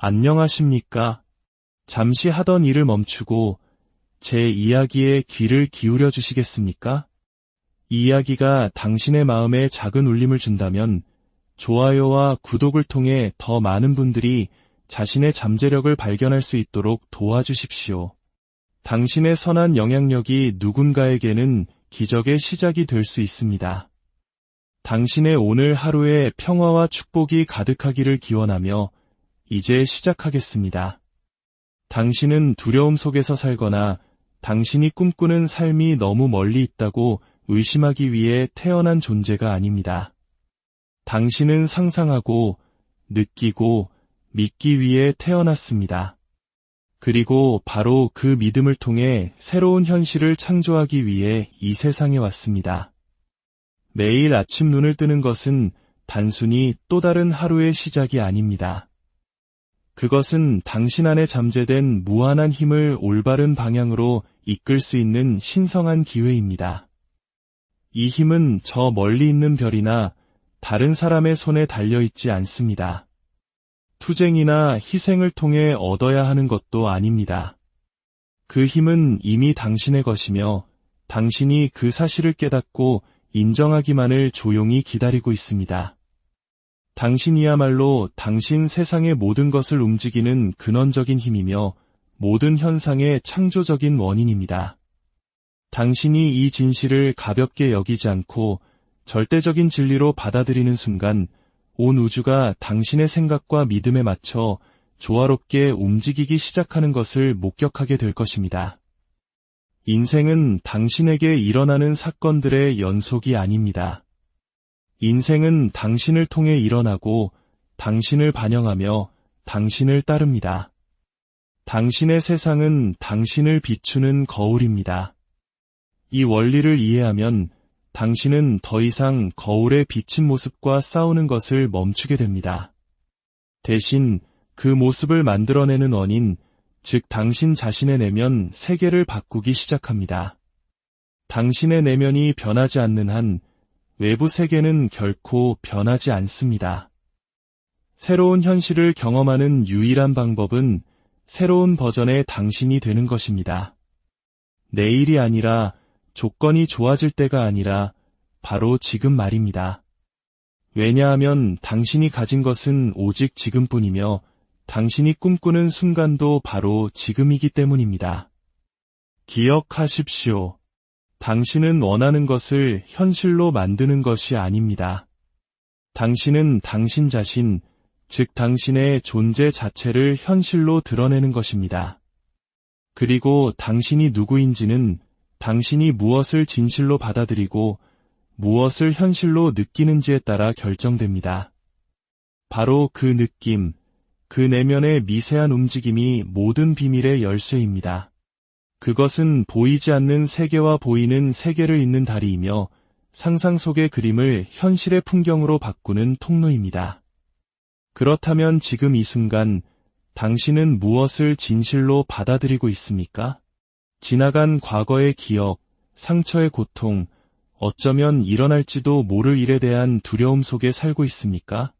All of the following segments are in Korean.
안녕하십니까? 잠시 하던 일을 멈추고 제 이야기에 귀를 기울여 주시겠습니까? 이 이야기가 당신의 마음에 작은 울림을 준다면 좋아요와 구독을 통해 더 많은 분들이 자신의 잠재력을 발견할 수 있도록 도와주십시오. 당신의 선한 영향력이 누군가에게는 기적의 시작이 될 수 있습니다. 당신의 오늘 하루에 평화와 축복이 가득하기를 기원하며 이제 시작하겠습니다. 당신은 두려움 속에서 살거나 당신이 꿈꾸는 삶이 너무 멀리 있다고 의심하기 위해 태어난 존재가 아닙니다. 당신은 상상하고, 느끼고, 믿기 위해 태어났습니다. 그리고 바로 그 믿음을 통해 새로운 현실을 창조하기 위해 이 세상에 왔습니다. 매일 아침 눈을 뜨는 것은 단순히 또 다른 하루의 시작이 아닙니다. 그것은 당신 안에 잠재된 무한한 힘을 올바른 방향으로 이끌 수 있는 신성한 기회입니다. 이 힘은 저 멀리 있는 별이나 다른 사람의 손에 달려있지 않습니다. 투쟁이나 희생을 통해 얻어야 하는 것도 아닙니다. 그 힘은 이미 당신의 것이며 당신이 그 사실을 깨닫고 인정하기만을 조용히 기다리고 있습니다. 당신이야말로 당신 세상의 모든 것을 움직이는 근원적인 힘이며 모든 현상의 창조적인 원인입니다. 당신이 이 진실을 가볍게 여기지 않고 절대적인 진리로 받아들이는 순간 온 우주가 당신의 생각과 믿음에 맞춰 조화롭게 움직이기 시작하는 것을 목격하게 될 것입니다. 인생은 당신에게 일어나는 사건들의 연속이 아닙니다. 인생은 당신을 통해 일어나고 당신을 반영하며 당신을 따릅니다. 당신의 세상은 당신을 비추는 거울입니다. 이 원리를 이해하면 당신은 더 이상 거울에 비친 모습과 싸우는 것을 멈추게 됩니다. 대신 그 모습을 만들어내는 원인, 즉 당신 자신의 내면 세계를 바꾸기 시작합니다. 당신의 내면이 변하지 않는 한 외부 세계는 결코 변하지 않습니다. 새로운 현실을 경험하는 유일한 방법은 새로운 버전의 당신이 되는 것입니다. 내일이 아니라 조건이 좋아질 때가 아니라 바로 지금 말입니다. 왜냐하면 당신이 가진 것은 오직 지금뿐이며 당신이 꿈꾸는 순간도 바로 지금이기 때문입니다. 기억하십시오. 당신은 원하는 것을 현실로 만드는 것이 아닙니다. 당신은 당신 자신, 즉 당신의 존재 자체를 현실로 드러내는 것입니다. 그리고 당신이 누구인지는 당신이 무엇을 진실로 받아들이고 무엇을 현실로 느끼는지에 따라 결정됩니다. 바로 그 느낌, 그 내면의 미세한 움직임이 모든 비밀의 열쇠입니다. 그것은 보이지 않는 세계와 보이는 세계를 잇는 다리이며 상상 속의 그림을 현실의 풍경으로 바꾸는 통로입니다. 그렇다면 지금 이 순간 당신은 무엇을 진실로 받아들이고 있습니까? 지나간 과거의 기억, 상처의 고통, 어쩌면 일어날지도 모를 일에 대한 두려움 속에 살고 있습니까?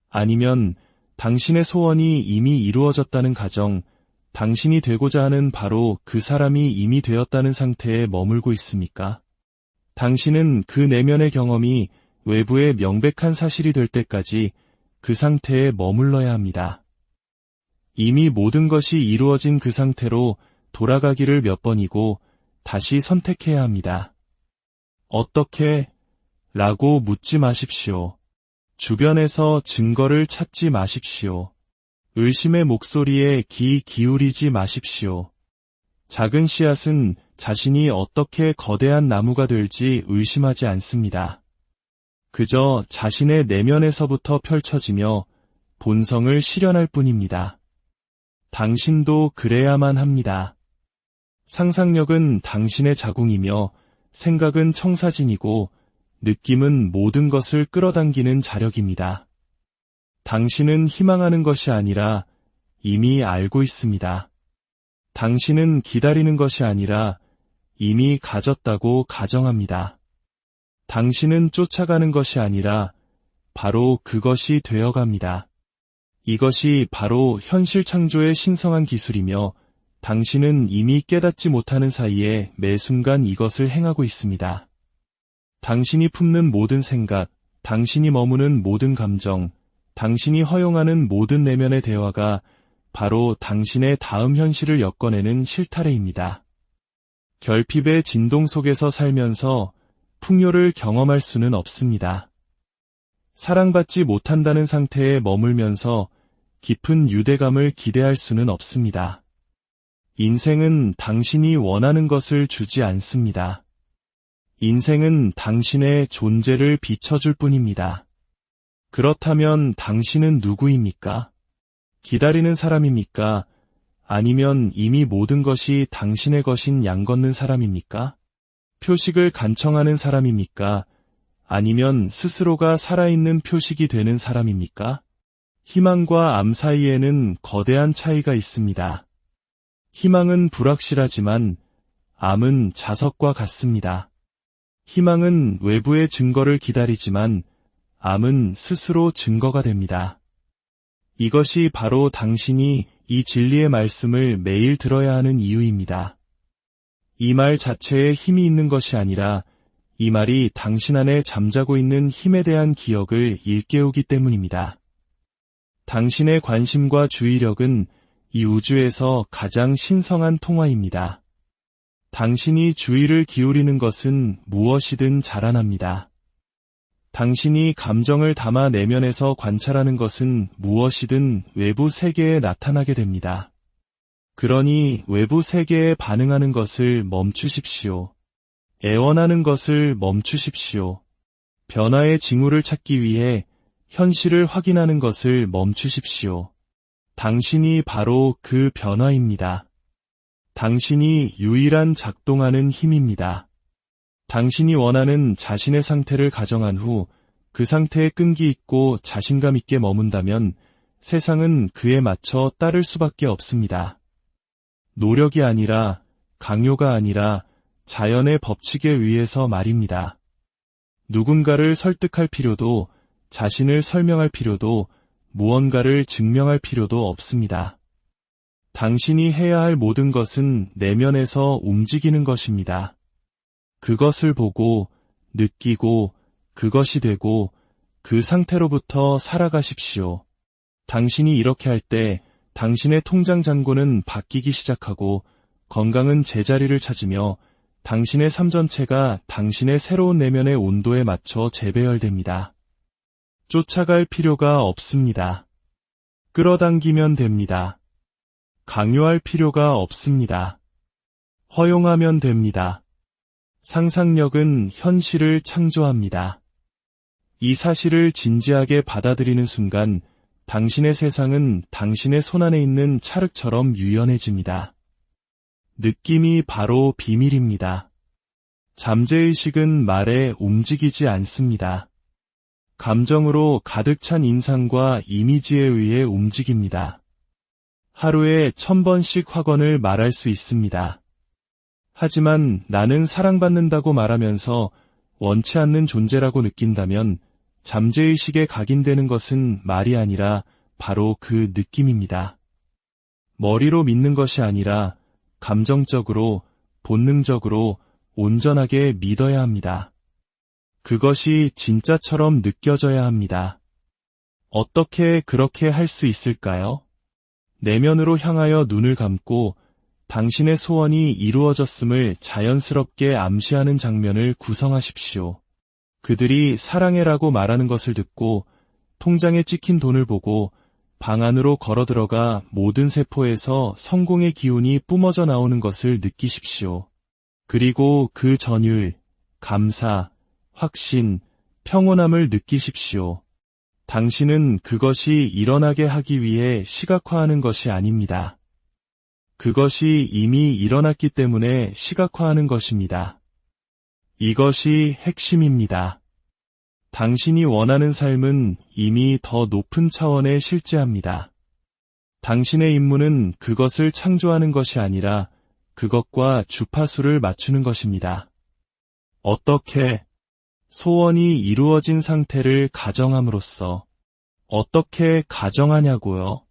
아니면 당신의 소원이 이미 이루어졌다는 가정, 당신이 되고자 하는 바로 그 사람이 이미 되었다는 상태에 머물고 있습니까? 당신은 그 내면의 경험이 외부의 명백한 사실이 될 때까지 그 상태에 머물러야 합니다. 이미 모든 것이 이루어진 그 상태로 돌아가기를 몇 번이고 다시 선택해야 합니다. 어떻게? 라고 묻지 마십시오. 주변에서 증거를 찾지 마십시오. 의심의 목소리에 귀 기울이지 마십시오. 작은 씨앗은 자신이 어떻게 거대한 나무가 될지 의심하지 않습니다. 그저 자신의 내면에서부터 펼쳐지며 본성을 실현할 뿐입니다. 당신도 그래야만 합니다. 상상력은 당신의 자궁이며 생각은 청사진이고 느낌은 모든 것을 끌어당기는 자력입니다. 당신은 희망하는 것이 아니라 이미 알고 있습니다. 당신은 기다리는 것이 아니라 이미 가졌다고 가정합니다. 당신은 쫓아가는 것이 아니라 바로 그것이 되어갑니다. 이것이 바로 현실 창조의 신성한 기술이며 당신은 이미 깨닫지 못하는 사이에 매 순간 이것을 행하고 있습니다. 당신이 품는 모든 생각, 당신이 머무는 모든 감정, 당신이 허용하는 모든 내면의 대화가 바로 당신의 다음 현실을 엮어내는 실타래입니다. 결핍의 진동 속에서 살면서 풍요를 경험할 수는 없습니다. 사랑받지 못한다는 상태에 머물면서 깊은 유대감을 기대할 수는 없습니다. 인생은 당신이 원하는 것을 주지 않습니다. 인생은 당신의 존재를 비춰줄 뿐입니다. 그렇다면 당신은 누구입니까? 기다리는 사람입니까? 아니면 이미 모든 것이 당신의 것인 양 걷는 사람입니까? 표식을 간청하는 사람입니까? 아니면 스스로가 살아있는 표식이 되는 사람입니까? 희망과 암 사이에는 거대한 차이가 있습니다. 희망은 불확실하지만 암은 자석과 같습니다. 희망은 외부의 증거를 기다리지만 암은 스스로 증거가 됩니다. 이것이 바로 당신이 이 진리의 말씀을 매일 들어야 하는 이유입니다. 이 말 자체에 힘이 있는 것이 아니라 이 말이 당신 안에 잠자고 있는 힘에 대한 기억을 일깨우기 때문입니다. 당신의 관심과 주의력은 이 우주에서 가장 신성한 통화입니다. 당신이 주의를 기울이는 것은 무엇이든 자라납니다. 당신이 감정을 담아 내면에서 관찰하는 것은 무엇이든 외부 세계에 나타나게 됩니다. 그러니 외부 세계에 반응하는 것을 멈추십시오. 애원하는 것을 멈추십시오. 변화의 징후를 찾기 위해 현실을 확인하는 것을 멈추십시오. 당신이 바로 그 변화입니다. 당신이 유일한 작동하는 힘입니다. 당신이 원하는 자신의 상태를 가정한 후 그 상태에 끈기 있고 자신감 있게 머문다면 세상은 그에 맞춰 따를 수밖에 없습니다. 노력이 아니라, 강요가 아니라 자연의 법칙에 의해서 말입니다. 누군가를 설득할 필요도, 자신을 설명할 필요도, 무언가를 증명할 필요도 없습니다. 당신이 해야 할 모든 것은 내면에서 움직이는 것입니다. 그것을 보고, 느끼고, 그것이 되고, 그 상태로부터 살아가십시오. 당신이 이렇게 할 때 당신의 통장 잔고는 바뀌기 시작하고 건강은 제자리를 찾으며 당신의 삶 전체가 당신의 새로운 내면의 온도에 맞춰 재배열됩니다. 쫓아갈 필요가 없습니다. 끌어당기면 됩니다. 강요할 필요가 없습니다. 허용하면 됩니다. 상상력은 현실을 창조합니다. 이 사실을 진지하게 받아들이는 순간 당신의 세상은 당신의 손안에 있는 찰흙처럼 유연해집니다. 느낌이 바로 비밀입니다. 잠재의식은 말에 움직이지 않습니다. 감정으로 가득 찬 인상과 이미지에 의해 움직입니다. 하루에 1000번씩 확언을 말할 수 있습니다. 하지만 나는 사랑받는다고 말하면서 원치 않는 존재라고 느낀다면 잠재의식에 각인되는 것은 말이 아니라 바로 그 느낌입니다. 머리로 믿는 것이 아니라 감정적으로, 본능적으로 온전하게 믿어야 합니다. 그것이 진짜처럼 느껴져야 합니다. 어떻게 그렇게 할 수 있을까요? 내면으로 향하여 눈을 감고 당신의 소원이 이루어졌음을 자연스럽게 암시하는 장면을 구성하십시오. 그들이 사랑해라고 말하는 것을 듣고 통장에 찍힌 돈을 보고 방 안으로 걸어 들어가 모든 세포에서 성공의 기운이 뿜어져 나오는 것을 느끼십시오. 그리고 그 전율, 감사, 확신, 평온함을 느끼십시오. 당신은 그것이 일어나게 하기 위해 시각화하는 것이 아닙니다. 그것이 이미 일어났기 때문에 시각화하는 것입니다. 이것이 핵심입니다. 당신이 원하는 삶은 이미 더 높은 차원에 실제합니다. 당신의 임무는 그것을 창조하는 것이 아니라 그것과 주파수를 맞추는 것입니다. 어떻게? 소원이 이루어진 상태를 가정함으로써 어떻게 가정하냐고요?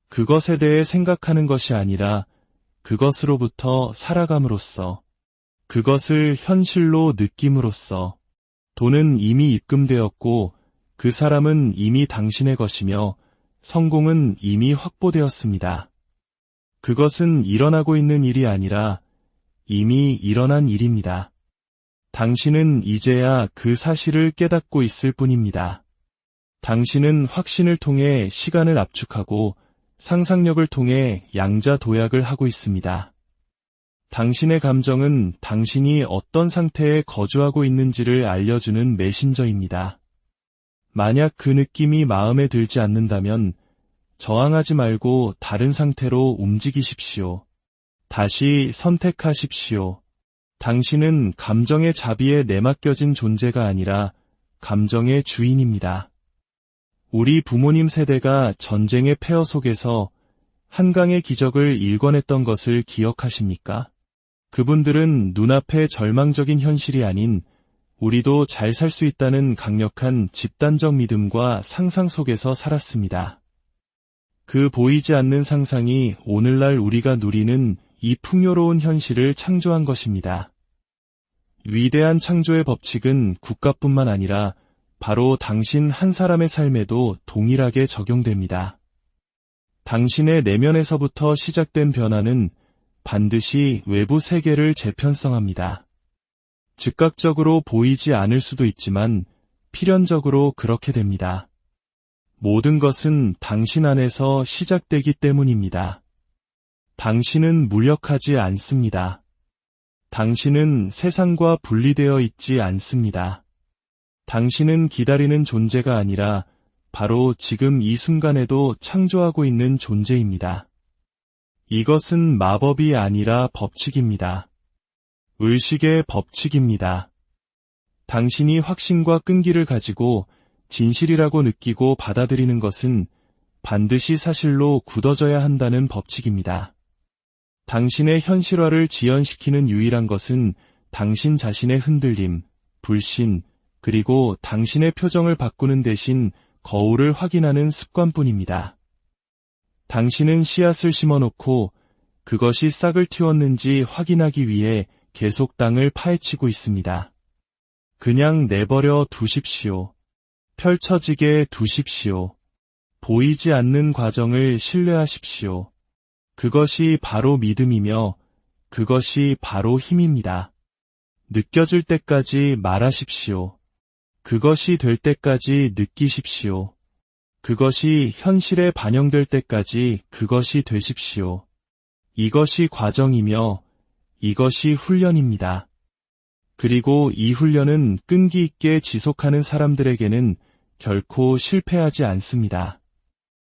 그것에 대해 생각하는 것이 아니라 그것으로부터 살아감으로써, 그것을 현실로 느낌으로써, 돈은 이미 입금되었고 그 사람은 이미 당신의 것이며 성공은 이미 확보되었습니다. 그것은 일어나고 있는 일이 아니라 이미 일어난 일입니다. 당신은 이제야 그 사실을 깨닫고 있을 뿐입니다. 당신은 확신을 통해 시간을 압축하고 상상력을 통해 양자 도약을 하고 있습니다. 당신의 감정은 당신이 어떤 상태에 거주하고 있는지를 알려주는 메신저입니다. 만약 그 느낌이 마음에 들지 않는다면 저항하지 말고 다른 상태로 움직이십시오. 다시 선택하십시오. 당신은 감정의 자비에 내맡겨진 존재가 아니라 감정의 주인입니다. 우리 부모님 세대가 전쟁의 폐허 속에서 한강의 기적을 일궈냈던 것을 기억하십니까? 그분들은 눈앞의 절망적인 현실이 아닌 우리도 잘 살 수 있다는 강력한 집단적 믿음과 상상 속에서 살았습니다. 그 보이지 않는 상상이 오늘날 우리가 누리는 이 풍요로운 현실을 창조한 것입니다. 위대한 창조의 법칙은 국가뿐만 아니라 바로 당신 한 사람의 삶에도 동일하게 적용됩니다. 당신의 내면에서부터 시작된 변화는 반드시 외부 세계를 재편성합니다. 즉각적으로 보이지 않을 수도 있지만 필연적으로 그렇게 됩니다. 모든 것은 당신 안에서 시작되기 때문입니다. 당신은 무력하지 않습니다. 당신은 세상과 분리되어 있지 않습니다. 당신은 기다리는 존재가 아니라 바로 지금 이 순간에도 창조하고 있는 존재입니다. 이것은 마법이 아니라 법칙입니다. 의식의 법칙입니다. 당신이 확신과 끈기를 가지고 진실이라고 느끼고 받아들이는 것은 반드시 사실로 굳어져야 한다는 법칙입니다. 당신의 현실화를 지연시키는 유일한 것은 당신 자신의 흔들림, 불신, 그리고 당신의 표정을 바꾸는 대신 거울을 확인하는 습관뿐입니다. 당신은 씨앗을 심어놓고 그것이 싹을 틔웠는지 확인하기 위해 계속 땅을 파헤치고 있습니다. 그냥 내버려 두십시오. 펼쳐지게 두십시오. 보이지 않는 과정을 신뢰하십시오. 그것이 바로 믿음이며 그것이 바로 힘입니다. 느껴질 때까지 말하십시오. 그것이 될 때까지 느끼십시오. 그것이 현실에 반영될 때까지 그것이 되십시오. 이것이 과정이며 이것이 훈련입니다. 그리고 이 훈련은 끈기 있게 지속하는 사람들에게는 결코 실패하지 않습니다.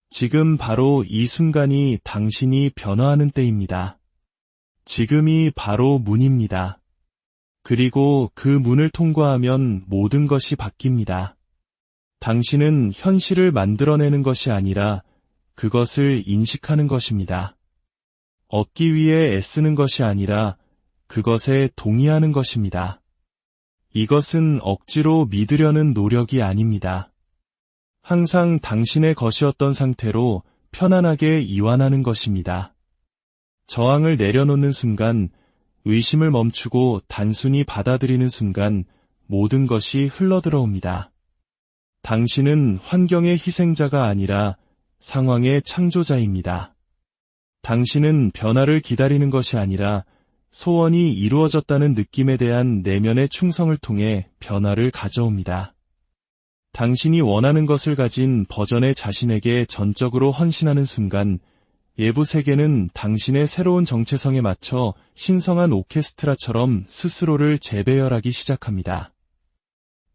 지금 바로 이 순간이 당신이 변화하는 때입니다. 지금이 바로 문입니다. 그리고 그 문을 통과하면 모든 것이 바뀝니다. 당신은 현실을 만들어내는 것이 아니라 그것을 인식하는 것입니다. 얻기 위해 애쓰는 것이 아니라 그것에 동의하는 것입니다. 이것은 억지로 믿으려는 노력이 아닙니다. 항상 당신의 것이었던 상태로 편안하게 이완하는 것입니다. 저항을 내려놓는 순간, 의심을 멈추고 단순히 받아들이는 순간 모든 것이 흘러들어옵니다. 당신은 환경의 희생자가 아니라 상황의 창조자입니다. 당신은 변화를 기다리는 것이 아니라 소원이 이루어졌다는 느낌에 대한 내면의 충성을 통해 변화를 가져옵니다. 당신이 원하는 것을 가진 버전의 자신에게 전적으로 헌신하는 순간 예부 세계는 당신의 새로운 정체성에 맞춰 신성한 오케스트라처럼 스스로를 재배열하기 시작합니다.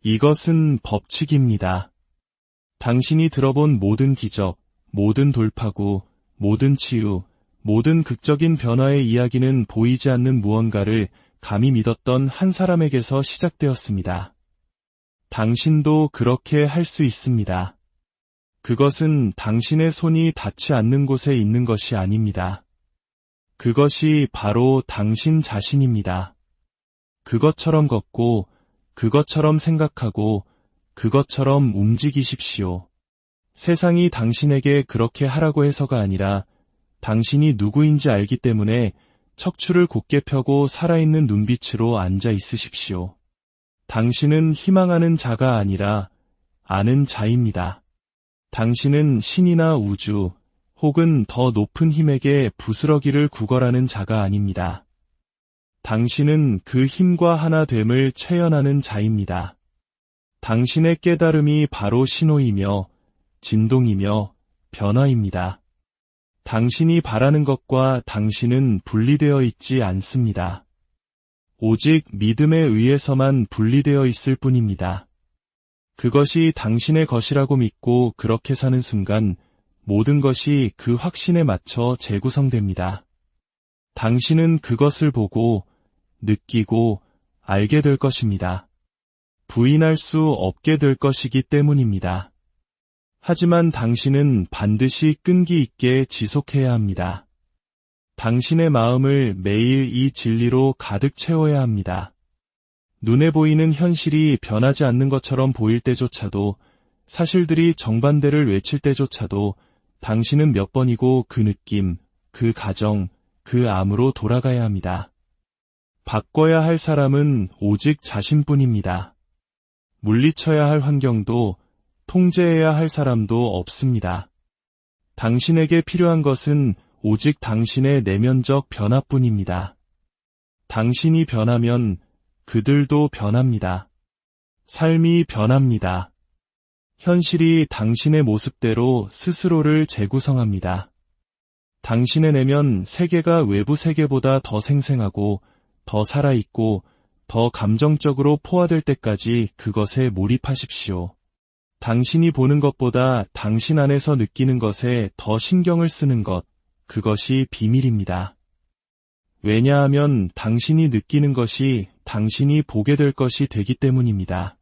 이것은 법칙입니다. 당신이 들어본 모든 기적, 모든 돌파구, 모든 치유, 모든 극적인 변화의 이야기는 보이지 않는 무언가를 감히 믿었던 한 사람에게서 시작되었습니다. 당신도 그렇게 할 수 있습니다. 그것은 당신의 손이 닿지 않는 곳에 있는 것이 아닙니다. 그것이 바로 당신 자신입니다. 그것처럼 걷고, 그것처럼 생각하고, 그것처럼 움직이십시오. 세상이 당신에게 그렇게 하라고 해서가 아니라 당신이 누구인지 알기 때문에 척추를 곧게 펴고 살아있는 눈빛으로 앉아 있으십시오. 당신은 희망하는 자가 아니라 아는 자입니다. 당신은 신이나 우주 혹은 더 높은 힘에게 부스러기를 구걸하는 자가 아닙니다. 당신은 그 힘과 하나됨을 체현하는 자입니다. 당신의 깨달음이 바로 신호이며 진동이며 변화입니다. 당신이 바라는 것과 당신은 분리되어 있지 않습니다. 오직 믿음에 의해서만 분리되어 있을 뿐입니다. 그것이 당신의 것이라고 믿고 그렇게 사는 순간 모든 것이 그 확신에 맞춰 재구성됩니다. 당신은 그것을 보고 느끼고 알게 될 것입니다. 부인할 수 없게 될 것이기 때문입니다. 하지만 당신은 반드시 끈기 있게 지속해야 합니다. 당신의 마음을 매일 이 진리로 가득 채워야 합니다. 눈에 보이는 현실이 변하지 않는 것처럼 보일 때조차도, 사실들이 정반대를 외칠 때조차도 당신은 몇 번이고 그 느낌, 그 가정, 그 암으로 돌아가야 합니다. 바꿔야 할 사람은 오직 자신뿐입니다. 물리쳐야 할 환경도 통제해야 할 사람도 없습니다. 당신에게 필요한 것은 오직 당신의 내면적 변화뿐입니다. 당신이 변하면 그들도 변합니다. 삶이 변합니다. 현실이 당신의 모습대로 스스로를 재구성합니다. 당신의 내면 세계가 외부 세계보다 더 생생하고 더 살아있고 더 감정적으로 포화될 때까지 그것에 몰입하십시오. 당신이 보는 것보다 당신 안에서 느끼는 것에 더 신경을 쓰는 것, 그것이 비밀입니다. 왜냐하면 당신이 느끼는 것이 당신이 보게 될 것이 되기 때문입니다.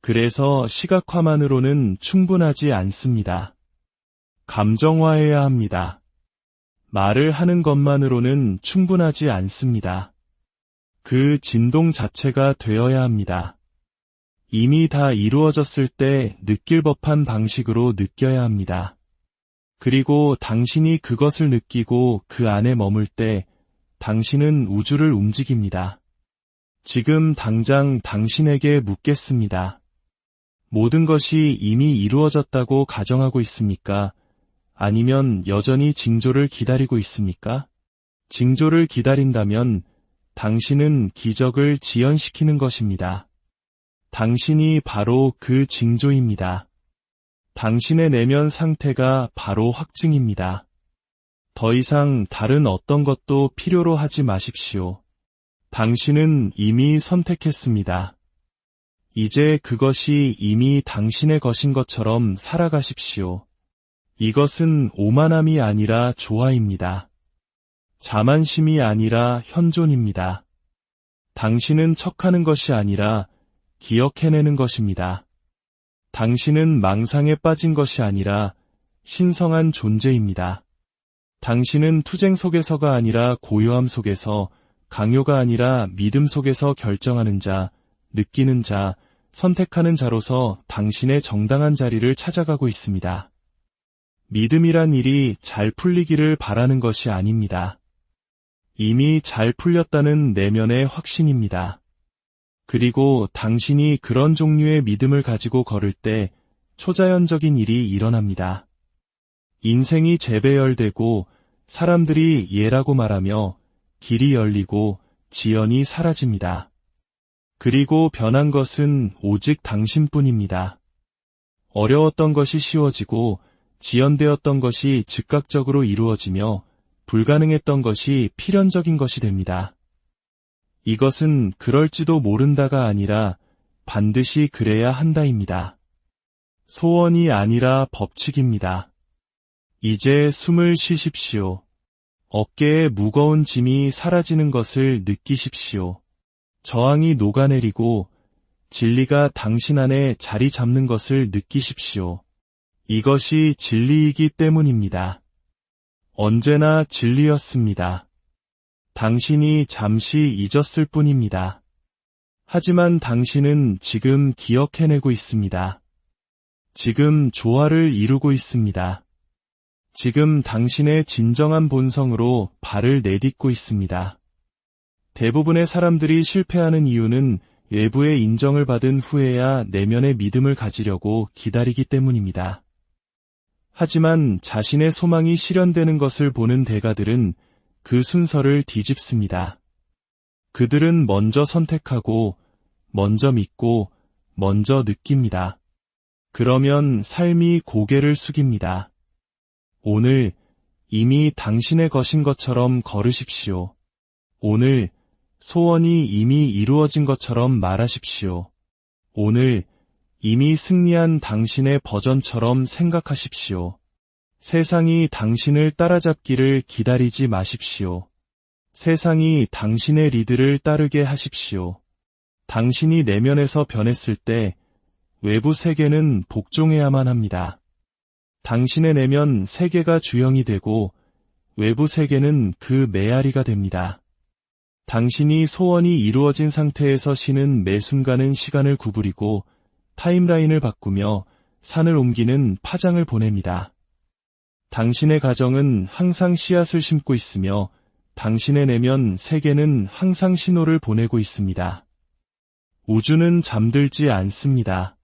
그래서 시각화만으로는 충분하지 않습니다. 감정화해야 합니다. 말을 하는 것만으로는 충분하지 않습니다. 그 진동 자체가 되어야 합니다. 이미 다 이루어졌을 때 느낄 법한 방식으로 느껴야 합니다. 그리고 당신이 그것을 느끼고 그 안에 머물 때 당신은 우주를 움직입니다. 지금 당장 당신에게 묻겠습니다. 모든 것이 이미 이루어졌다고 가정하고 있습니까? 아니면 여전히 징조를 기다리고 있습니까? 징조를 기다린다면 당신은 기적을 지연시키는 것입니다. 당신이 바로 그 징조입니다. 당신의 내면 상태가 바로 확증입니다. 더 이상 다른 어떤 것도 필요로 하지 마십시오. 당신은 이미 선택했습니다. 이제 그것이 이미 당신의 것인 것처럼 살아가십시오. 이것은 오만함이 아니라 조화입니다. 자만심이 아니라 현존입니다. 당신은 척하는 것이 아니라 기억해내는 것입니다. 당신은 망상에 빠진 것이 아니라 신성한 존재입니다. 당신은 투쟁 속에서가 아니라 고요함 속에서, 강요가 아니라 믿음 속에서 결정하는 자, 느끼는 자, 선택하는 자로서 당신의 정당한 자리를 찾아가고 있습니다. 믿음이란 일이 잘 풀리기를 바라는 것이 아닙니다. 이미 잘 풀렸다는 내면의 확신입니다. 그리고 당신이 그런 종류의 믿음을 가지고 걸을 때 초자연적인 일이 일어납니다. 인생이 재배열되고 사람들이 예라고 말하며 길이 열리고 지연이 사라집니다. 그리고 변한 것은 오직 당신뿐입니다. 어려웠던 것이 쉬워지고 지연되었던 것이 즉각적으로 이루어지며 불가능했던 것이 필연적인 것이 됩니다. 이것은 그럴지도 모른다가 아니라 반드시 그래야 한다입니다. 소원이 아니라 법칙입니다. 이제 숨을 쉬십시오. 어깨에 무거운 짐이 사라지는 것을 느끼십시오. 저항이 녹아내리고 진리가 당신 안에 자리 잡는 것을 느끼십시오. 이것이 진리이기 때문입니다. 언제나 진리였습니다. 당신이 잠시 잊었을 뿐입니다. 하지만 당신은 지금 기억해내고 있습니다. 지금 조화를 이루고 있습니다. 지금 당신의 진정한 본성으로 발을 내딛고 있습니다. 대부분의 사람들이 실패하는 이유는 외부의 인정을 받은 후에야 내면의 믿음을 가지려고 기다리기 때문입니다. 하지만 자신의 소망이 실현되는 것을 보는 대가들은 그 순서를 뒤집습니다. 그들은 먼저 선택하고, 먼저 믿고, 먼저 느낍니다. 그러면 삶이 고개를 숙입니다. 오늘 이미 당신의 것인 것처럼 걸으십시오. 오늘 소원이 이미 이루어진 것처럼 말하십시오. 오늘 이미 승리한 당신의 버전처럼 생각하십시오. 세상이 당신을 따라잡기를 기다리지 마십시오. 세상이 당신의 리드를 따르게 하십시오. 당신이 내면에서 변했을 때 외부 세계는 복종해야만 합니다. 당신의 내면 세계가 주형이 되고 외부 세계는 그 메아리가 됩니다. 당신이 소원이 이루어진 상태에서 쉬는 매 순간은 시간을 구부리고 타임라인을 바꾸며 산을 옮기는 파장을 보냅니다. 당신의 가정은 항상 씨앗을 심고 있으며 당신의 내면 세계는 항상 신호를 보내고 있습니다. 우주는 잠들지 않습니다.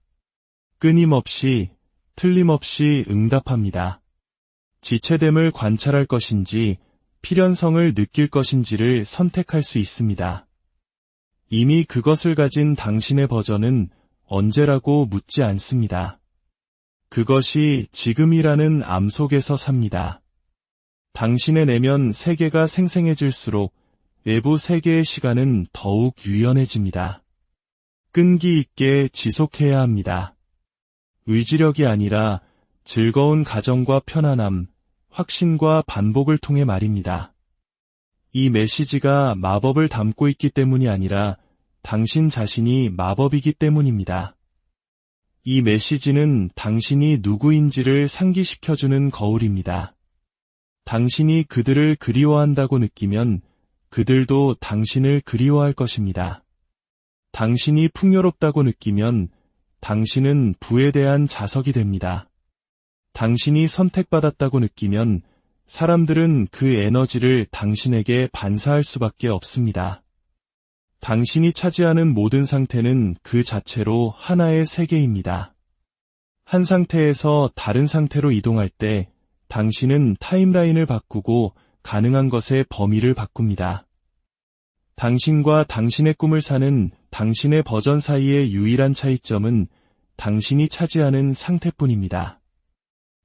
끊임없이, 틀림없이 응답합니다. 지체됨을 관찰할 것인지 필연성을 느낄 것인지를 선택할 수 있습니다. 이미 그것을 가진 당신의 버전은 언제라고 묻지 않습니다. 그것이 지금이라는 암 속에서 삽니다. 당신의 내면 세계가 생생해질수록 외부 세계의 시간은 더욱 유연해집니다. 끈기 있게 지속해야 합니다. 의지력이 아니라 즐거운 가정과 편안함, 확신과 반복을 통해 말입니다. 이 메시지가 마법을 담고 있기 때문이 아니라 당신 자신이 마법이기 때문입니다. 이 메시지는 당신이 누구인지를 상기시켜주는 거울입니다. 당신이 그들을 그리워한다고 느끼면 그들도 당신을 그리워할 것입니다. 당신이 풍요롭다고 느끼면 당신은 부에 대한 자석이 됩니다. 당신이 선택받았다고 느끼면 사람들은 그 에너지를 당신에게 반사할 수밖에 없습니다. 당신이 차지하는 모든 상태는 그 자체로 하나의 세계입니다. 한 상태에서 다른 상태로 이동할 때 당신은 타임라인을 바꾸고 가능한 것의 범위를 바꿉니다. 당신과 당신의 꿈을 사는 당신의 버전 사이의 유일한 차이점은 당신이 차지하는 상태뿐입니다.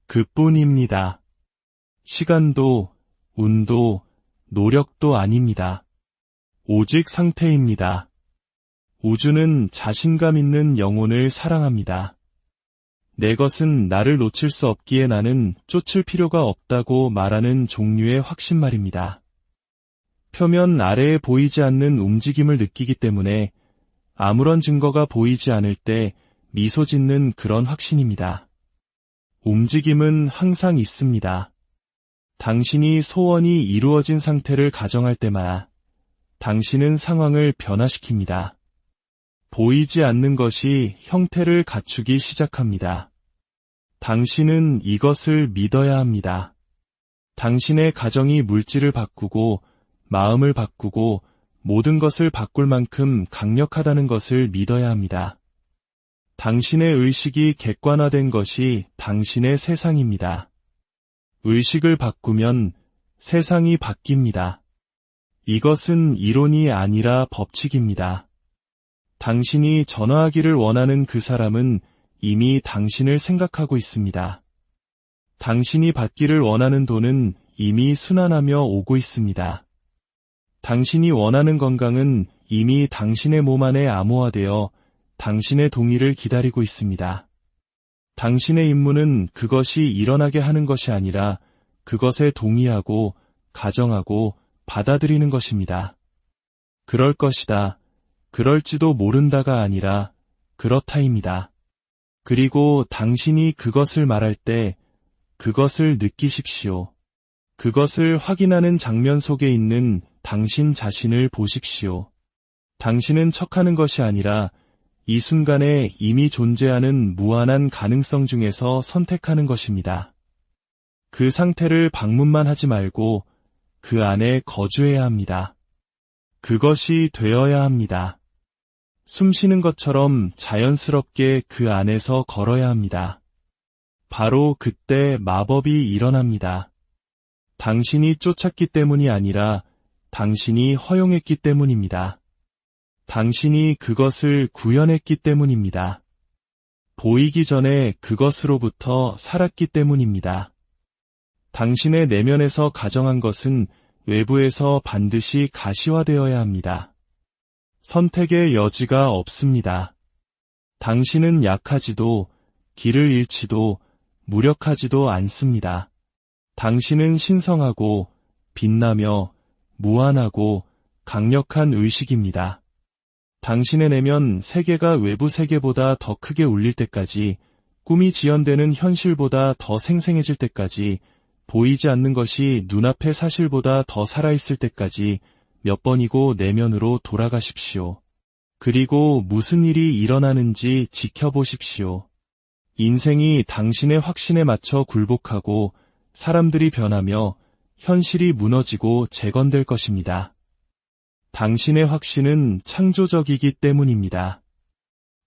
그뿐입니다. 시간도, 운도, 노력도 아닙니다. 오직 상태입니다. 우주는 자신감 있는 영혼을 사랑합니다. 내 것은 나를 놓칠 수 없기에 나는 쫓을 필요가 없다고 말하는 종류의 확신 말입니다. 표면 아래에 보이지 않는 움직임을 느끼기 때문에 아무런 증거가 보이지 않을 때 미소 짓는 그런 확신입니다. 움직임은 항상 있습니다. 당신이 소원이 이루어진 상태를 가정할 때마다 당신은 상황을 변화시킵니다. 보이지 않는 것이 형태를 갖추기 시작합니다. 당신은 이것을 믿어야 합니다. 당신의 가정이 물질을 바꾸고 마음을 바꾸고 모든 것을 바꿀 만큼 강력하다는 것을 믿어야 합니다. 당신의 의식이 객관화된 것이 당신의 세상입니다. 의식을 바꾸면 세상이 바뀝니다. 이것은 이론이 아니라 법칙입니다. 당신이 전화하기를 원하는 그 사람은 이미 당신을 생각하고 있습니다. 당신이 받기를 원하는 돈은 이미 순환하며 오고 있습니다. 당신이 원하는 건강은 이미 당신의 몸 안에 암호화되어 당신의 동의를 기다리고 있습니다. 당신의 임무는 그것이 일어나게 하는 것이 아니라 그것에 동의하고 가정하고 받아들이는 것입니다. 그럴 것이다. 그럴지도 모른다가 아니라 그렇다입니다. 그리고 당신이 그것을 말할 때 그것을 느끼십시오. 그것을 확인하는 장면 속에 있는 당신 자신을 보십시오. 당신은 척하는 것이 아니라 이 순간에 이미 존재하는 무한한 가능성 중에서 선택하는 것입니다. 그 상태를 방문만 하지 말고 그 안에 거주해야 합니다. 그것이 되어야 합니다. 숨 쉬는 것처럼 자연스럽게 그 안에서 걸어야 합니다. 바로 그때 마법이 일어납니다. 당신이 쫓았기 때문이 아니라 당신이 허용했기 때문입니다. 당신이 그것을 구현했기 때문입니다. 보이기 전에 그것으로부터 살았기 때문입니다. 당신의 내면에서 가정한 것은 외부에서 반드시 가시화되어야 합니다. 선택의 여지가 없습니다. 당신은 약하지도 길을 잃지도 무력하지도 않습니다. 당신은 신성하고 빛나며 무한하고 강력한 의식입니다. 당신의 내면 세계가 외부 세계보다 더 크게 울릴 때까지, 꿈이 지연되는 현실보다 더 생생해질 때까지, 보이지 않는 것이 눈앞의 사실보다 더 살아있을 때까지 몇 번이고 내면으로 돌아가십시오. 그리고 무슨 일이 일어나는지 지켜보십시오. 인생이 당신의 확신에 맞춰 굴복하고 사람들이 변하며 현실이 무너지고 재건될 것입니다. 당신의 확신은 창조적이기 때문입니다.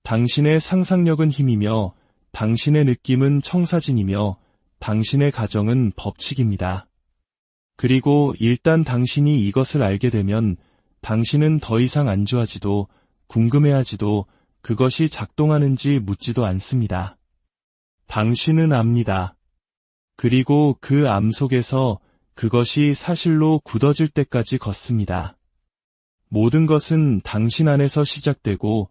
당신의 상상력은 힘이며 당신의 느낌은 청사진이며 당신의 가정은 법칙입니다. 그리고 일단 당신이 이것을 알게 되면 당신은 더 이상 안주하지도 궁금해하지도 그것이 작동하는지 묻지도 않습니다. 당신은 압니다. 그리고 그 암 속에서 그것이 사실로 굳어질 때까지 걷습니다. 모든 것은 당신 안에서 시작되고